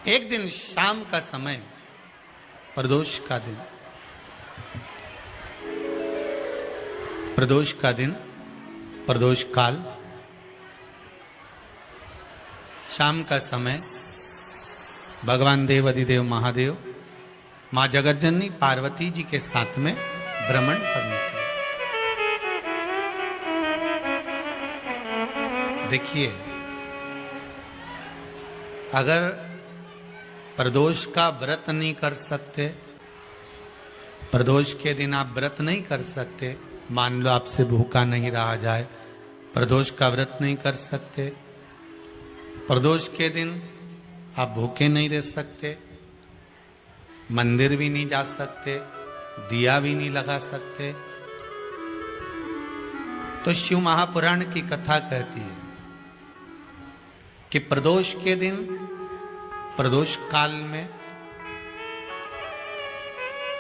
एक दिन शाम का समय, प्रदोष का दिन, प्रदोष का दिन, प्रदोष काल, शाम का समय, भगवान देव अधिदेव महादेव मां जगतजननी पार्वती जी के साथ में भ्रमण पर निकले। देखिए, अगर प्रदोष का व्रत नहीं कर सकते, प्रदोष के दिन आप व्रत नहीं कर सकते, मान लो आपसे भूखा नहीं रहा जाए, प्रदोष का व्रत नहीं कर सकते, प्रदोष के दिन आप भूखे नहीं रह सकते, मंदिर भी नहीं जा सकते, दिया भी नहीं लगा सकते, तो शिव महापुराण की कथा कहती है कि प्रदोष के दिन, प्रदोष काल में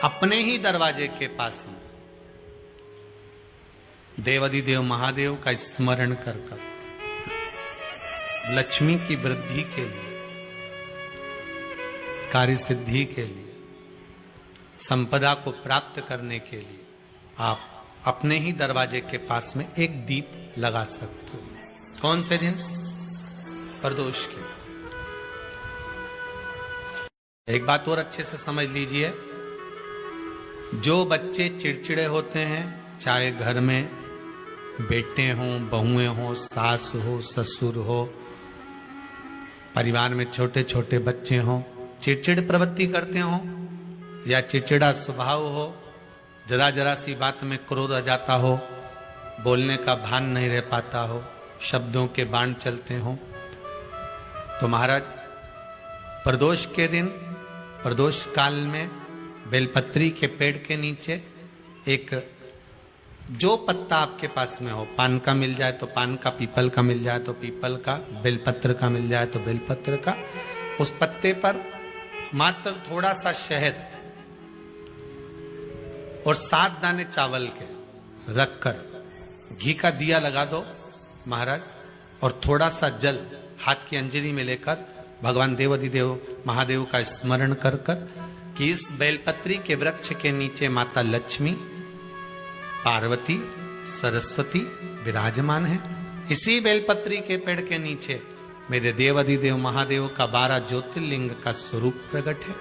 अपने ही दरवाजे के पास में देवाधिदेव महादेव का स्मरण कर लक्ष्मी की वृद्धि के लिए, कार्य सिद्धि के लिए, संपदा को प्राप्त करने के लिए आप अपने ही दरवाजे के पास में एक दीप लगा सकते हो। कौन से दिन? प्रदोष के। एक बात और अच्छे से समझ लीजिए, जो बच्चे चिड़चिड़े होते हैं, चाहे घर में बेटे हों, बहुएं हों, सास हो, ससुर हो, परिवार में छोटे छोटे बच्चे हों, चिड़चिड़ प्रवृत्ति करते हों या चिड़चिड़ा स्वभाव हो, जरा जरा सी बात में क्रोध आ जाता हो, बोलने का भान नहीं रह पाता हो, शब्दों के बाण चलते हों, तो महाराज प्रदोष के दिन, प्रदोष काल में बेलपत्री के पेड़ के नीचे एक, जो पत्ता आपके पास में हो, पान का मिल जाए तो पान का, पीपल का मिल जाए तो पीपल का, बेलपत्र का मिल जाए तो बेलपत्र का, उस पत्ते पर मात्र थोड़ा सा शहद और 7 दाने चावल के रखकर घी का दिया लगा दो महाराज, और थोड़ा सा जल हाथ की अंजलि में लेकर भगवान देवाधिदेव महादेव का स्मरण कर कि इस बेलपत्री के वृक्ष के नीचे माता लक्ष्मी, पार्वती, सरस्वती विराजमान है। इसी बेलपत्री के पेड़ के नीचे मेरे देवाधिदेव महादेव का 12 ज्योतिर्लिंग का स्वरूप प्रकट है।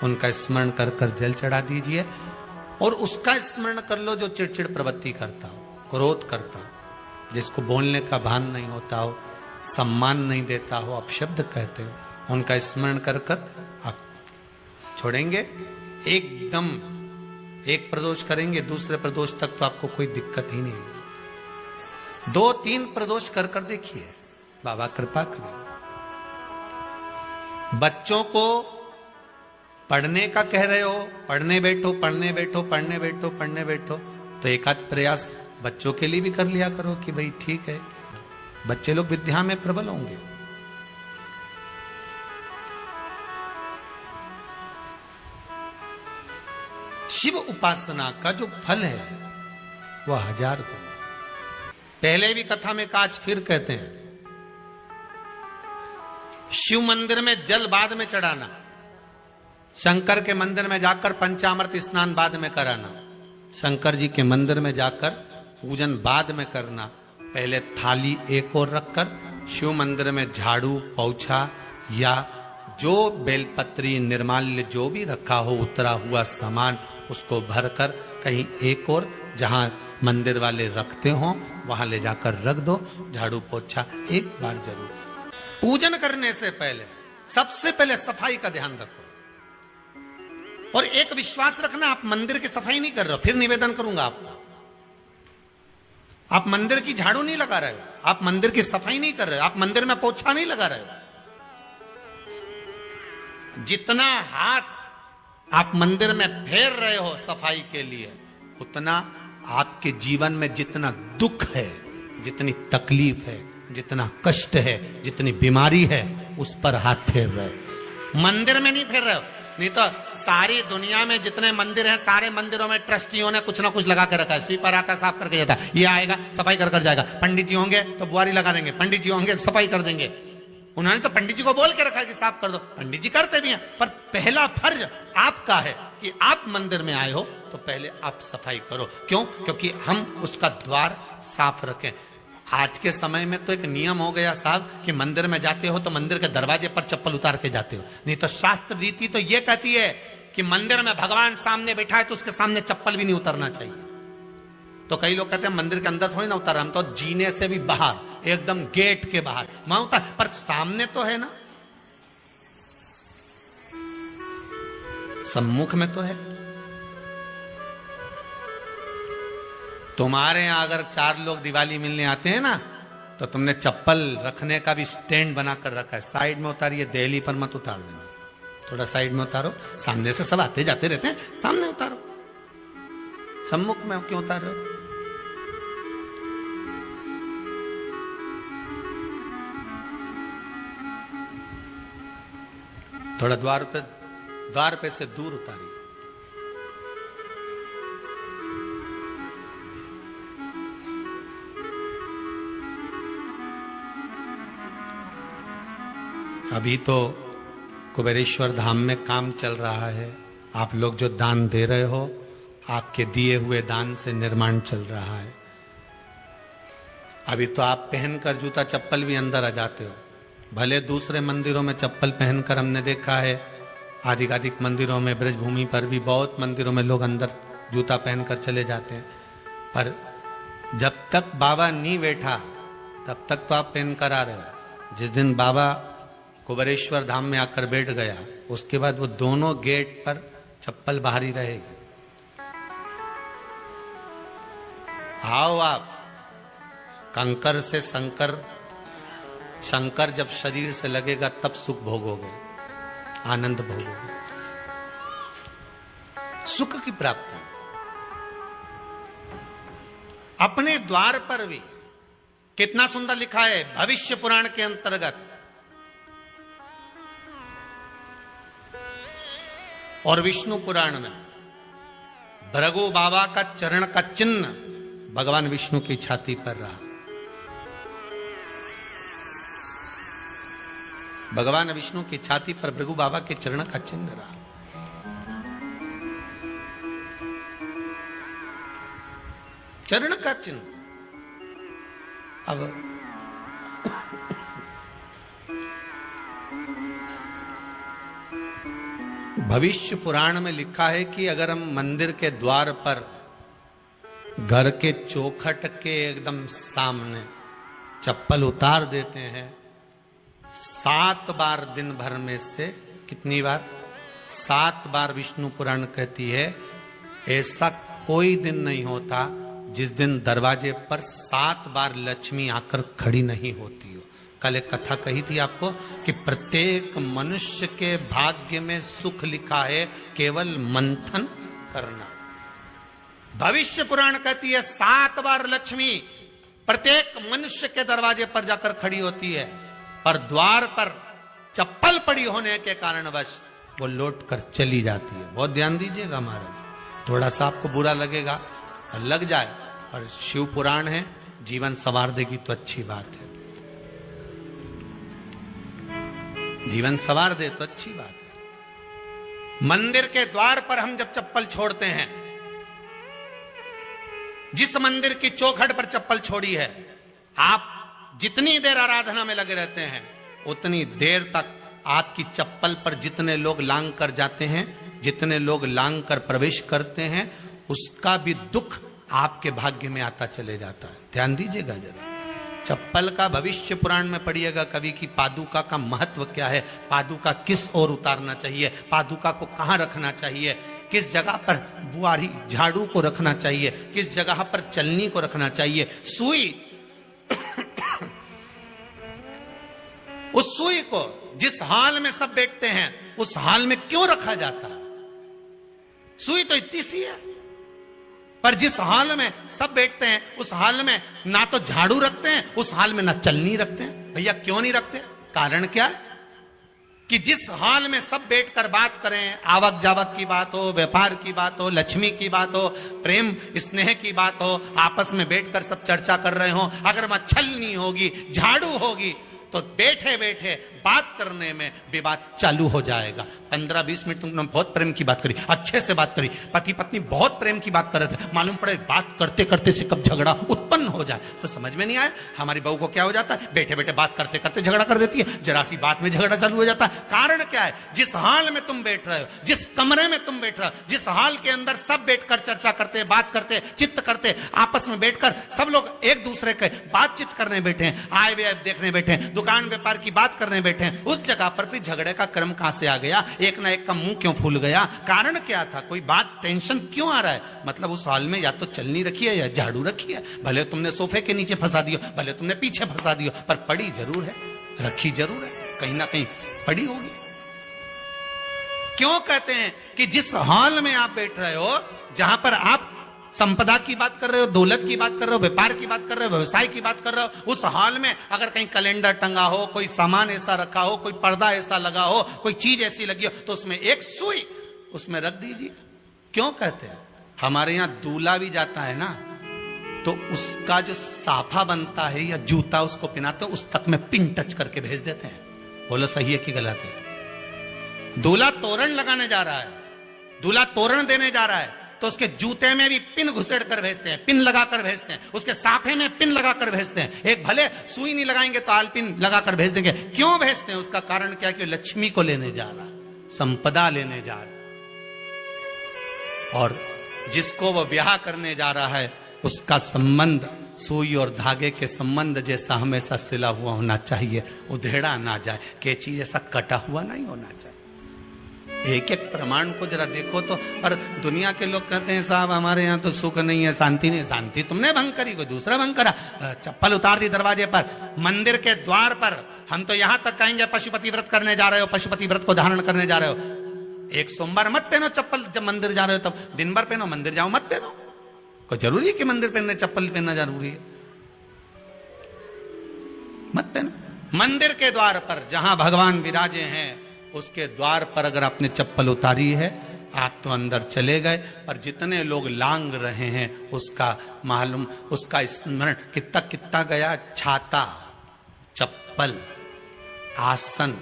उनका स्मरण कर जल चढ़ा दीजिए और उसका स्मरण कर लो जो चिड़चिड़ प्रवृत्ति करता हो, क्रोध करता हो, जिसको बोलने का भान नहीं होता हो, सम्मान नहीं देता हो, अपशब्द कहते हो, उनका स्मरण कर आप छोड़ेंगे। एकदम एक प्रदोष करेंगे, दूसरे प्रदोष तक तो आपको कोई दिक्कत ही नहीं। 2-3 प्रदोष कर देखिए, बाबा कृपा करें। बच्चों को पढ़ने का कह रहे हो, पढ़ने बैठो, पढ़ने बैठो, पढ़ने बैठो, पढ़ने बैठो, तो एक आध प्रयास बच्चों के लिए भी कर लिया करो कि भाई ठीक है, बच्चे लोग विद्या में प्रबल होंगे। शिव उपासना का जो फल है वह 1000 गुना। पहले भी कथा में कहा, आज फिर कहते हैं, शिव मंदिर में जल बाद में चढ़ाना, शंकर के मंदिर में जाकर पंचामृत स्नान बाद में कराना, शंकर जी के मंदिर में जाकर पूजन बाद में करना, पहले थाली एक और रखकर शिव मंदिर में झाड़ू, पोछा या जो बेलपत्री, निर्माल्य जो भी रखा हो, उतरा हुआ सामान, उसको भरकर कहीं एक और जहां मंदिर वाले रखते हो वहां ले जाकर रख दो, झाड़ू पोछा एक बार जरूर। पूजन करने से पहले सबसे पहले सफाई का ध्यान रखो, और एक विश्वास रखना, आप मंदिर की सफाई नहीं कर रहे हो, फिर निवेदन करूंगा आपको, आप मंदिर की झाड़ू नहीं लगा रहे हो, आप मंदिर की सफाई नहीं कर रहे हो, आप मंदिर में पोछा नहीं लगा रहे हो। जितना हाथ आप मंदिर में फेर रहे हो सफाई के लिए, उतना आपके जीवन में जितना दुख है, जितनी तकलीफ है, जितना कष्ट है, जितनी बीमारी है, उस पर हाथ फेर रहे हो, मंदिर में नहीं फेर रहे हो। नहीं तो सारी दुनिया में जितने मंदिर हैं, सारे मंदिरों में ट्रस्टियों ने कुछ ना कुछ लगा के रखा है। स्वीपर आता है, साफ करके जाता है, ये आएगा सफाई कर जाएगा, पंडित जी होंगे तो बुआरी लगा देंगे, पंडित जी होंगे सफाई कर देंगे। उन्होंने तो पंडित जी को बोल के रखा कि साफ कर दो, पंडित जी करते भी हैं, पर पहला फर्ज आपका है कि आप मंदिर में आए हो तो पहले आप सफाई करो। क्यों? क्योंकि हम उसका द्वार साफ रखें। आज के समय में तो एक नियम हो गया साहब कि मंदिर में जाते हो तो मंदिर के दरवाजे पर चप्पल उतार के जाते हो, नहीं तो शास्त्र रीति तो यह कहती है कि मंदिर में भगवान सामने बैठा है तो उसके सामने चप्पल भी नहीं उतरना चाहिए। तो कई लोग कहते हैं मंदिर के अंदर थोड़ी ना उतार, हम तो जीने से भी बाहर, एकदम गेट के बाहर वहां उतार, पर सामने तो है ना, सम्मुख में तो है। तुम्हारे यहां अगर 4 लोग दिवाली मिलने आते हैं ना तो तुमने चप्पल रखने का भी स्टैंड बनाकर रखा है, साइड में उतारिए, दहली पर मत उतार देना, थोड़ा साइड में उतारो। सामने से सब आते जाते रहते हैं, सामने उतारो, सम्मुख में क्यों उतार रहे हो? थोड़ा द्वार पे से दूर उतारिए। अभी तो कुबेरेश्वर धाम में काम चल रहा है, आप लोग जो दान दे रहे हो, आपके दिए हुए दान से निर्माण चल रहा है। अभी तो आप पहनकर जूता चप्पल भी अंदर आ जाते हो, भले दूसरे मंदिरों में चप्पल पहनकर हमने देखा है, आधिकाधिक मंदिरों में, ब्रजभूमि पर भी बहुत मंदिरों में लोग अंदर जूता पहनकर चले जाते हैं, पर जब तक बाबा नहीं बैठा तब तक तो आप पहनकर आ रहे हो। जिस दिन बाबा कुबेरेश्वर धाम में आकर बैठ गया उसके बाद वो दोनों गेट पर चप्पल बाहर ही रहेगी। आओ आप, कंकर से शंकर, शंकर जब शरीर से लगेगा तब सुख भोगोगे, आनंद भोगोगे, सुख की प्राप्ति। अपने द्वार पर भी कितना सुंदर लिखा है भविष्य पुराण के अंतर्गत, और विष्णु पुराण में भृगु बाबा का चरण का चिन्ह भगवान विष्णु की छाती पर रहा। भगवान विष्णु की छाती पर भृगु बाबा के चरण का चिन्ह रहा। चरण का चिन्ह। अब भविष्य पुराण में लिखा है कि अगर हम मंदिर के द्वार पर, घर के चौखट के एकदम सामने चप्पल उतार देते हैं, 7 बार दिन भर में से, कितनी बार? 7 बार विष्णु पुराण कहती है ऐसा कोई दिन नहीं होता जिस दिन दरवाजे पर 7 बार लक्ष्मी आकर खड़ी नहीं होती हो। कल एक कथा कही थी आपको कि प्रत्येक मनुष्य के भाग्य में सुख लिखा है, केवल मंथन करना। भविष्य पुराण कहती है 7 बार लक्ष्मी प्रत्येक मनुष्य के दरवाजे पर जाकर खड़ी होती है, पर द्वार पर चप्पल पड़ी होने के कारणवश वो लौट कर चली जाती है। बहुत ध्यान दीजिएगा महाराज, थोड़ा सा आपको बुरा लगेगा और लग जाए, और शिव पुराण है, जीवन संवार देगी तो अच्छी बात है, जीवन संवार दे तो अच्छी बात है। मंदिर के द्वार पर हम जब चप्पल छोड़ते हैं, जिस मंदिर की चौखट पर चप्पल छोड़ी है, आप जितनी देर आराधना में लगे रहते हैं उतनी देर तक आपकी चप्पल पर जितने लोग लांग कर जाते हैं, जितने लोग लांग कर प्रवेश करते हैं, उसका भी दुख आपके भाग्य में आता चले जाता है। ध्यान दीजिएगा जरा। चप्पल का भविष्य पुराण में पढ़िएगा कवि की पादुका का महत्व क्या है, पादुका किस ओर उतारना चाहिए, पादुका को कहां रखना चाहिए, किस जगह पर बुआरी झाड़ू को रखना चाहिए, किस जगह पर चलनी को रखना चाहिए, सुई उस सुई को जिस हाल में सब बैठते हैं उस हाल में क्यों रखा जाता है? सुई तो इतनी सी है, पर जिस हाल में सब बैठते हैं उस हाल में ना तो झाड़ू रखते हैं, उस हाल में ना चलनी रखते हैं। भैया क्यों नहीं रखते? कारण क्या है कि जिस हाल में सब बैठकर बात करें, आवक जावक की बात हो, व्यापार की बात हो, लक्ष्मी की बात हो, प्रेम स्नेह की बात हो, आपस में बैठकर सब चर्चा कर रहे हो, अगर वहां छलनी होगी, झाड़ू होगी, तो बैठे बैठे बात करने में विवाद चालू हो जाएगा। 15-20 मिनट तुमने बहुत प्रेम की बात करी, अच्छे से बात करी, पति पत्नी बहुत प्रेम की बात कर रहे थे, मालूम पड़े बात करते करते से कब झगड़ा उत्पन्न हो जाए तो समझ में नहीं आया। हमारी बहू को क्या हो जाता है, बैठे बैठे बात करते करते झगड़ा कर देती है, जरा सी बात में झगड़ा चालू हो जाता है। कारण क्या है, जिस हाल में तुम बैठ रहे हो, जिस कमरे में तुम बैठ रहे हो, जिस हाल के अंदर सब बैठकर चर्चा करते, बात करते, चित्त करते, आपस में बैठकर सब लोग एक दूसरे के बातचीत करने बैठे हैं, आय व्यय देखने बैठे हैं, दुकान व्यापार की बात करने बैठे हैं, उस जगह पर भी झगड़े का क्रम कहां से आ गया, एक ना एक का मुंह क्यों फूल गया, कारण क्या था, कोई बात टेंशन क्यों आ रहा है, मतलब उस हाल में या तो चलनी रखी है या झाड़ू रखी है, भले तुमने सोफे के नीचे फंसा दियो, भले तुमने पीछे फंसा दियो, पर पड़ी जरूर है, रखी जरूर है, कहीं ना कहीं पड़ी होगी। क्यों कहते हैं कि जिस हाल में आप बैठ रहे हो, जहां पर आप संपदा की बात कर रहे हो, दौलत की बात कर रहे हो, व्यापार की बात कर रहे हो, व्यवसाय की बात कर रहे हो, उस हाल में अगर कहीं कैलेंडर टंगा हो, कोई सामान ऐसा रखा हो, कोई पर्दा ऐसा लगा हो, कोई चीज ऐसी लगी हो, तो उसमें एक सुई उसमें रख दीजिए। क्यों कहते हैं, हमारे यहां दूल्हा भी जाता है ना, तो उसका जो साफा बनता है या जूता उसको पहनाते, उस तक में पिन टच करके भेज देते हैं। बोलो सही है कि गलत है? दूल्हा तोरण लगाने जा रहा है, दूल्हा तोरण देने जा रहा है, तो उसके जूते में भी पिन घुसेड़ कर भेजते हैं, पिन लगाकर भेजते हैं, उसके साफे में पिन लगाकर भेजते हैं। एक भले सुई नहीं लगाएंगे तो आल पिन लगाकर भेज देंगे। क्यों भेजते हैं, उसका कारण क्या, कि लक्ष्मी को लेने जा रहा है, संपदा लेने जा रहा है, और जिसको वो ब्याह करने जा रहा है उसका संबंध सुई और धागे के संबंध जैसा हमेशा सिला हुआ होना चाहिए, उधेड़ा ना जाए, कैची जैसा कटा हुआ नहीं होना चाहिए। एक एक प्रमाण को जरा देखो तो। और दुनिया के लोग कहते हैं साहब हमारे यहाँ तो सुख नहीं है, शांति नहीं। शांति तुमने भंग करी, कोई दूसरा भंग करा। चप्पल उतार दी दरवाजे पर, मंदिर के द्वार पर। हम तो यहां तक कहेंगे पशुपति व्रत करने जा रहे हो, पशुपति व्रत को धारण करने जा रहे हो, एक सोमवार मत पहनो चप्पल, जब मंदिर जा रहे हो तब दिन भर पहनो, मंदिर जाओ मत पहनो। कोई जरूरी है कि मंदिर पहनने चप्पल पहनना जरूरी है? मत पहनो। मंदिर के द्वार पर जहां भगवान विराजे हैं उसके द्वार पर अगर आपने चप्पल उतारी है, आप तो अंदर चले गए, पर जितने लोग लांग रहे हैं उसका मालूम, उसका स्मरण कितना कितना गया। छाता, चप्पल, आसन,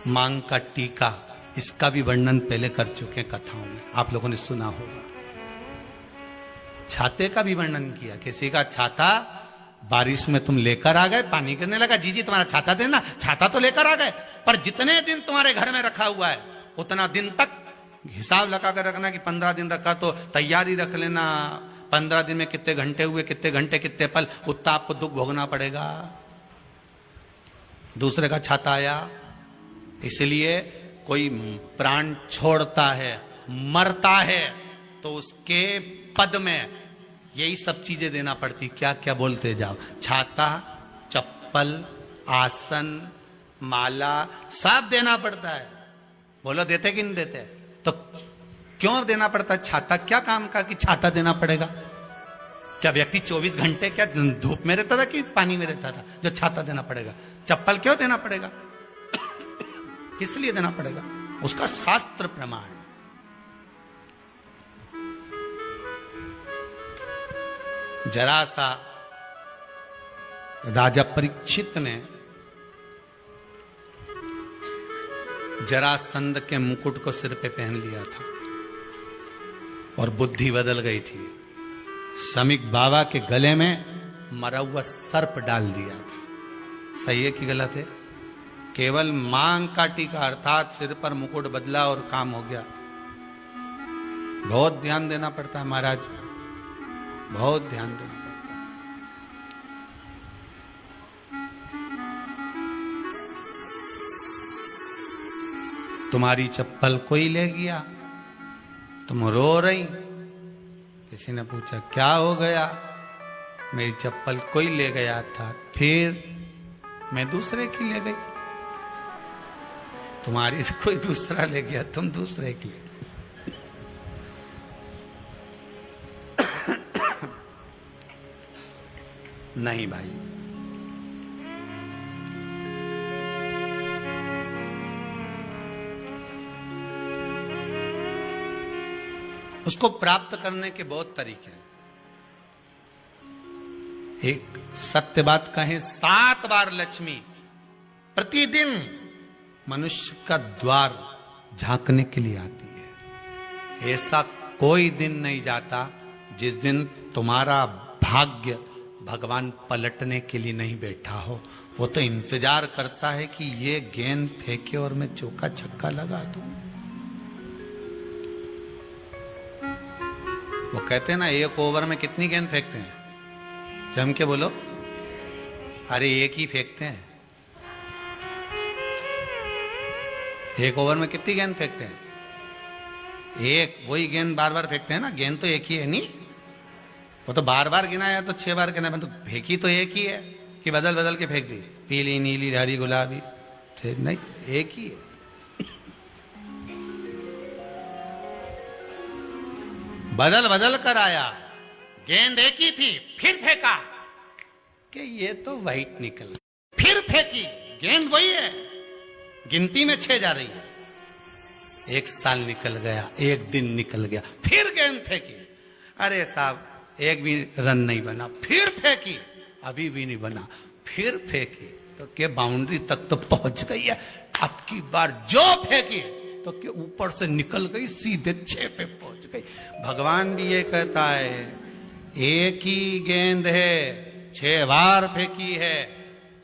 मांग का टीका, इसका भी वर्णन पहले कर चुके हैं कथाओं में, आप लोगों ने सुना होगा। छाते का भी वर्णन किया, किसी का छाता बारिश में तुम लेकर आ गए, पानी गिरने लगा, जी जी तुम्हारा छाता देना, छाता तो लेकर आ गए, पर जितने दिन तुम्हारे घर में रखा हुआ है उतना दिन तक हिसाब लगा कर रखना कि 15 दिन रखा तो तैयारी रख लेना, 15 दिन में कितने घंटे हुए, कितने घंटे कितने पल, उतना आपको दुख भोगना पड़ेगा। दूसरे का छाता आया, इसलिए कोई प्राण छोड़ता है, मरता है, तो उसके पद में यही सब चीजें देना पड़ती। क्या क्या बोलते जाओ, छाता, चप्पल, आसन, माला, सब देना पड़ता है। बोलो देते कि नहीं देते? तो क्यों देना पड़ता है छाता? क्या काम का कि छाता देना पड़ेगा? क्या व्यक्ति 24 घंटे क्या धूप में रहता था कि पानी में रहता था जो छाता देना पड़ेगा? चप्पल क्यों देना पड़ेगा? किस लिए देना पड़ेगा? उसका शास्त्र प्रमाण। जरा सा राजा परीक्षित ने जरासंध के मुकुट को सिर पे पहन लिया था और बुद्धि बदल गई थी। समीक बाबा के गले में मरा हुआ सर्प डाल दिया था। सही है कि गलत है? केवल मांग का टीका अर्थात सिर पर मुकुट बदला और काम हो गया। बहुत ध्यान देना पड़ता है महाराज, बहुत ध्यान देना पड़ता है। तुम्हारी चप्पल कोई ले गया, तुम रो रही, किसी ने पूछा क्या हो गया? मेरी चप्पल कोई ले गया था, फिर मैं दूसरे की ले गई। तुम्हारी कोई दूसरा ले गया, तुम दूसरे की ले गई। नहीं भाई, उसको प्राप्त करने के बहुत तरीके हैं। एक सत्य बात कहें, 7 बार लक्ष्मी प्रतिदिन मनुष्य का द्वार झांकने के लिए आती है। ऐसा कोई दिन नहीं जाता जिस दिन तुम्हारा भाग्य भगवान पलटने के लिए नहीं बैठा हो। वो तो इंतजार करता है कि ये गेंद फेंके और मैं चौका छक्का लगा दूं। वो कहते हैं ना, 1 ओवर में कितनी गेंद फेंकते हैं? जम के बोलो। अरे 1 ही फेंकते हैं। 1 ओवर में कितनी गेंद फेंकते हैं? 1। वही गेंद बार बार फेंकते हैं ना। गेंद तो 1 ही है नहीं। वो तो बार बार गिना है तो 6 बार गिना है, तो फेंकी तो 1 ही है कि बदल बदल के फेंक दी, पीली नीली हरी गुलाबी? नहीं, 1 ही है। बदल बदल कर आया, गेंद 1 ही थी, फिर फेंका कि ये तो वाइट निकल, फिर फेंकी, गेंद वही है, गिनती में 6 जा रही है। 1 साल निकल गया, 1 दिन निकल गया, फिर गेंद फेंकी। अरे साहब 1 भी रन नहीं बना, फिर फेंकी, अभी भी नहीं बना, फिर फेंकी तो क्या बाउंड्री तक तो पहुंच गई है। अब की बार जो फेंकी तो क्या ऊपर से निकल गई, सीधे 6 पे पहुंच गई। भगवान भी ये कहता है, 1 ही गेंद है, 6 बार फेंकी है।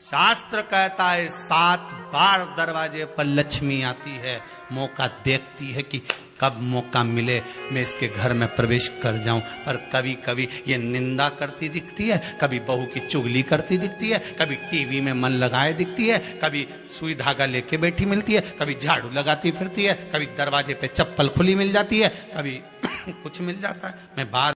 शास्त्र कहता है 7 बार दरवाजे पर लक्ष्मी आती है, मौका देखती है कि कब मौका मिले मैं इसके घर में प्रवेश कर जाऊं। पर कभी कभी ये निंदा करती दिखती है, कभी बहू की चुगली करती दिखती है, कभी टीवी में मन लगाए दिखती है, कभी सुई धागा लेके बैठी मिलती है, कभी झाड़ू लगाती फिरती है, कभी दरवाजे पे चप्पल खुली मिल जाती है, कभी कुछ मिल जाता है। मैं बार